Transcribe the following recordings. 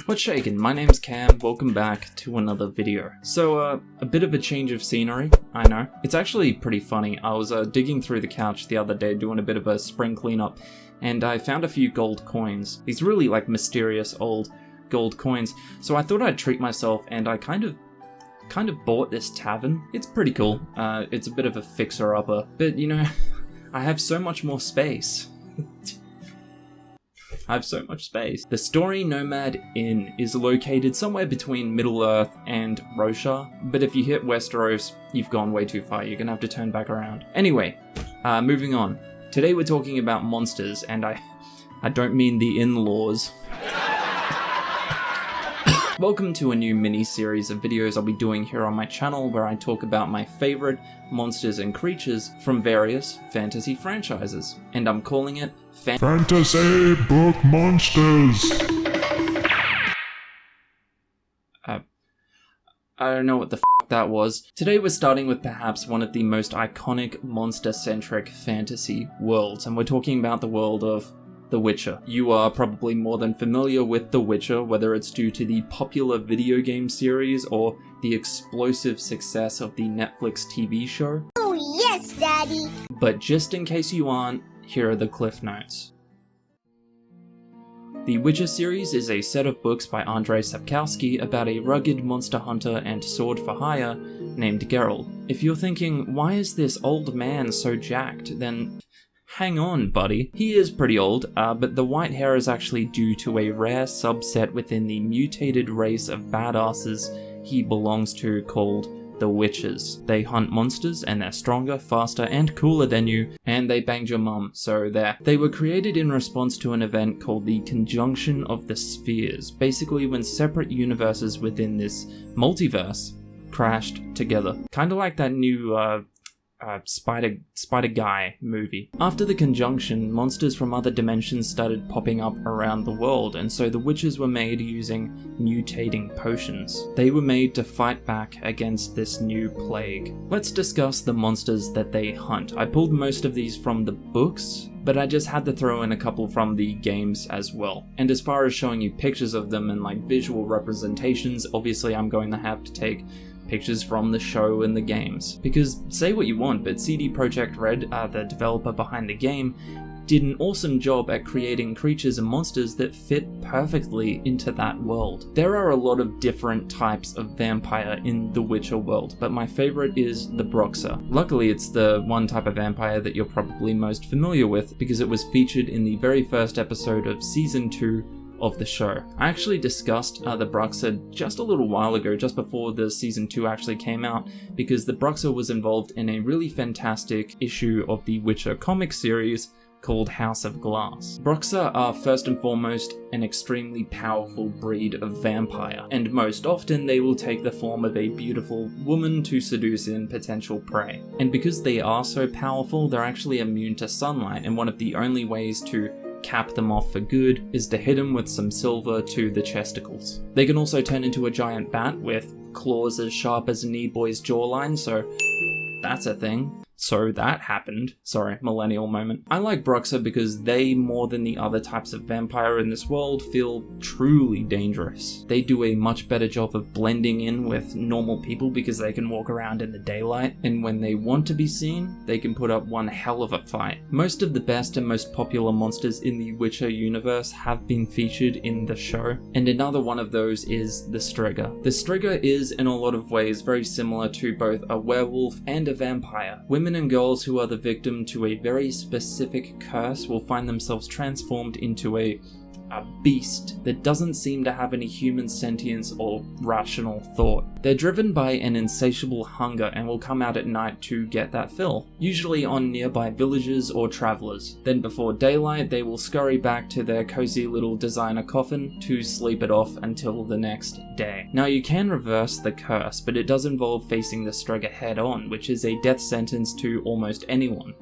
What's shaking? My name's Cam, welcome back to another video. So, a bit of a change of scenery, I know. It's actually pretty funny. I was digging through the couch the other day doing a bit of a spring cleanup, and I found a few gold coins. These really, mysterious old gold coins. So I thought I'd treat myself, and I kind of bought this tavern. It's pretty cool. It's a bit of a fixer-upper, but, you know, I have so much more space. I have so much space. The Story Nomad Inn is located somewhere between Middle-earth and Roshar, but if you hit Westeros, you've gone way too far. You're gonna have to turn back around. Anyway, moving on. Today we're talking about monsters, and I don't mean the in-laws. Welcome to a new mini-series of videos I'll be doing here on my channel where I talk about my favorite monsters and creatures from various fantasy franchises. And I'm calling it Fantasy Book Monsters! I don't know what the f*** that was. Today we're starting with perhaps one of the most iconic monster-centric fantasy worlds, and we're talking about the world of The Witcher. You are probably more than familiar with The Witcher, whether it's due to the popular video game series or the explosive success of the Netflix TV show. Oh yes, Daddy! But just in case you aren't, here are the cliff notes. The Witcher series is a set of books by Andrzej Sapkowski about a rugged monster hunter and sword for hire named Geralt. If you're thinking, why is this old man so jacked, then hang on, buddy. He is pretty old, but the white hair is actually due to a rare subset within the mutated race of badasses he belongs to called the Witchers. They hunt monsters, and they're stronger, faster, and cooler than you, and they banged your mum, so there. They were created in response to an event called the Conjunction of the Spheres, basically when separate universes within this multiverse crashed together. Kinda like that new, Spider Guy movie. After the conjunction, monsters from other dimensions started popping up around the world, and so the witches were made using mutating potions. They were made to fight back against this new plague. Let's discuss the monsters that they hunt. I pulled most of these from the books, but I just had to throw in a couple from the games as well. And as far as showing you pictures of them and visual representations, obviously I'm going to have to take pictures from the show and the games. Because say what you want, but CD Projekt Red, the developer behind the game, did an awesome job at creating creatures and monsters that fit perfectly into that world. There are a lot of different types of vampire in the Witcher world, but my favorite is the Broxer. Luckily, it's the one type of vampire that you're probably most familiar with because it was featured in the very first episode of Season 2 of the show. I actually discussed the Broxer just a little while ago, just before the Season 2 actually came out, because the Broxer was involved in a really fantastic issue of the Witcher comic series called House of Glass. Broxer are first and foremost an extremely powerful breed of vampire, and most often they will take the form of a beautiful woman to seduce in potential prey. And because they are so powerful, they're actually immune to sunlight, and one of the only ways to cap them off for good is to hit them with some silver to the chesticles. They can also turn into a giant bat with claws as sharp as a knee-boy's jawline, so that's a thing. So that happened. Sorry, millennial moment. I like Broxer because they, more than the other types of vampire in this world, feel truly dangerous. They do a much better job of blending in with normal people because they can walk around in the daylight, and when they want to be seen, they can put up one hell of a fight. Most of the best and most popular monsters in the Witcher universe have been featured in the show, and another one of those is the Striga. The Striga is, in a lot of ways, very similar to both a werewolf and a vampire. Women and girls who are the victim to a very specific curse will find themselves transformed into a beast that doesn't seem to have any human sentience or rational thought. They're driven by an insatiable hunger and will come out at night to get that fill, usually on nearby villages or travelers. Then before daylight, they will scurry back to their cozy little designer coffin to sleep it off until the next day. Now you can reverse the curse, but it does involve facing the Striga head on, which is a death sentence to almost anyone,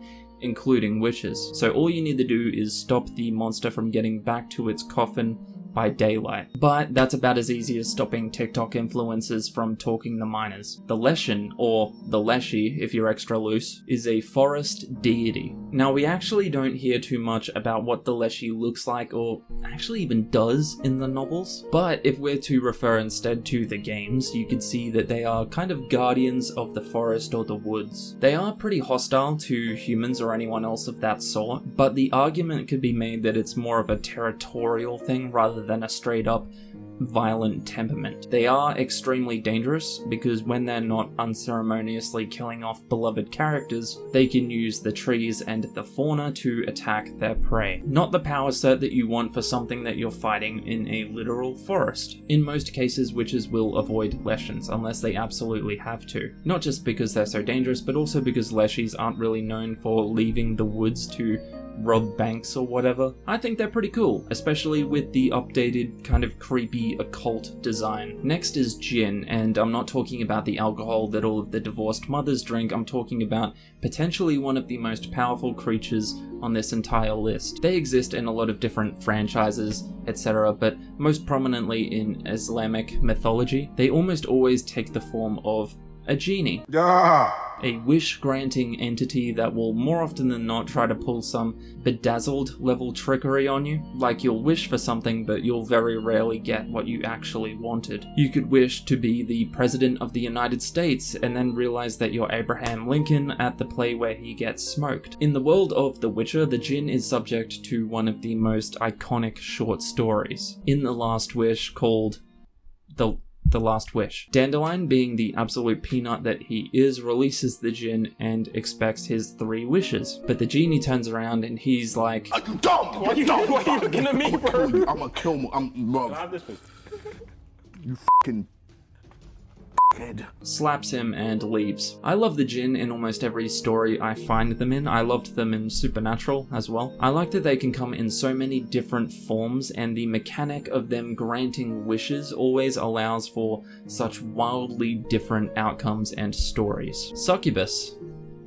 including witches. So all you need to do is stop the monster from getting back to its coffin by daylight. But that's about as easy as stopping TikTok influencers from talking the miners. The Leshen, or the Leshy if you're extra loose, is a forest deity. Now we actually don't hear too much about what the Leshy looks like or actually even does in the novels, but if we're to refer instead to the games, you could see that they are kind of guardians of the forest or the woods. They are pretty hostile to humans or anyone else of that sort, but the argument could be made that it's more of a territorial thing rather than a straight up violent temperament. They are extremely dangerous because when they're not unceremoniously killing off beloved characters, they can use the trees and the fauna to attack their prey. Not the power set that you want for something that you're fighting in a literal forest. In most cases, witches will avoid Leshens unless they absolutely have to. Not just because they're so dangerous, but also because Leshies aren't really known for leaving the woods to rob banks or whatever. I think they're pretty cool, especially with the updated kind of creepy occult design. Next is gin, and I'm not talking about the alcohol that all of the divorced mothers drink, I'm talking about potentially one of the most powerful creatures on this entire list. They exist in a lot of different franchises, etc., but most prominently in Islamic mythology. They almost always take the form of a genie. A wish-granting entity that will more often than not try to pull some bedazzled level trickery on you. Like you'll wish for something, but you'll very rarely get what you actually wanted. You could wish to be the President of the United States and then realize that you're Abraham Lincoln at the play where he gets smoked. In the world of The Witcher, the djinn is subject to one of the most iconic short stories. In The Last Wish, called The Last Wish. Dandelion, being the absolute peanut that he is, releases the djinn and expects his 3 wishes. But the genie turns around and he's like, You dumb! Why you looking at me, bro? I'm gonna kill him. Bro. You fucking head. Slaps him and leaves. I love the djinn in almost every story I find them in. I loved them in Supernatural as well. I like that they can come in so many different forms, and the mechanic of them granting wishes always allows for such wildly different outcomes and stories. Succubus.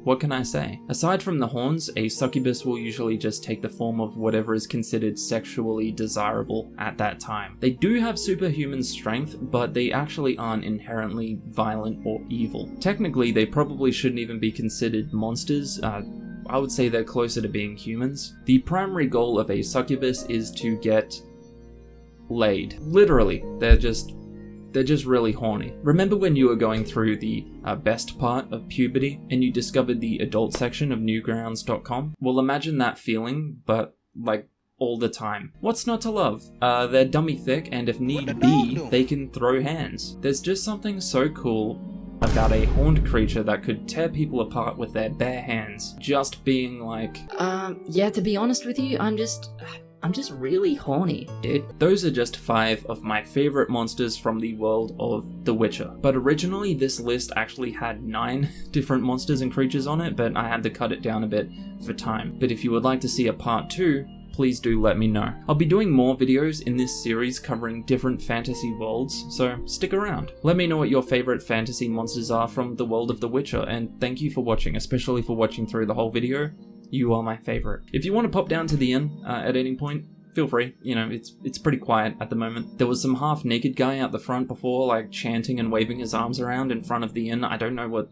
What can I say? Aside from the horns, a succubus will usually just take the form of whatever is considered sexually desirable at that time. They do have superhuman strength, but they actually aren't inherently violent or evil. Technically, they probably shouldn't even be considered monsters. I would say they're closer to being humans. The primary goal of a succubus is to get laid. Literally, they're just really horny. Remember when you were going through the best part of puberty and you discovered the adult section of newgrounds.com? Well, imagine that feeling, but like all the time. What's not to love? They're dummy thick, and if need be, they can throw hands. There's just something so cool about a horned creature that could tear people apart with their bare hands. Just being like... yeah, to be honest with you, I'm just really horny, dude. Those are just 5 of my favorite monsters from the world of The Witcher. But originally this list actually had 9 different monsters and creatures on it, but I had to cut it down a bit for time. But if you would like to see a part 2, please do let me know. I'll be doing more videos in this series covering different fantasy worlds, so stick around. Let me know what your favorite fantasy monsters are from the world of The Witcher, and thank you for watching, especially for watching through the whole video. You are my favorite. If you want to pop down to the inn at any point, feel free. You know, it's pretty quiet at the moment. There was some half-naked guy out the front before, like chanting and waving his arms around in front of the inn. I don't know what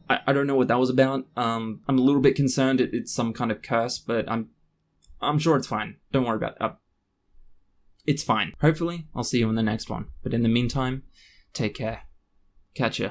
that was about. I'm a little bit concerned it's some kind of curse, but I'm sure it's fine. Don't worry about it. It's fine. Hopefully, I'll see you in the next one. But in the meantime, take care. Catch ya.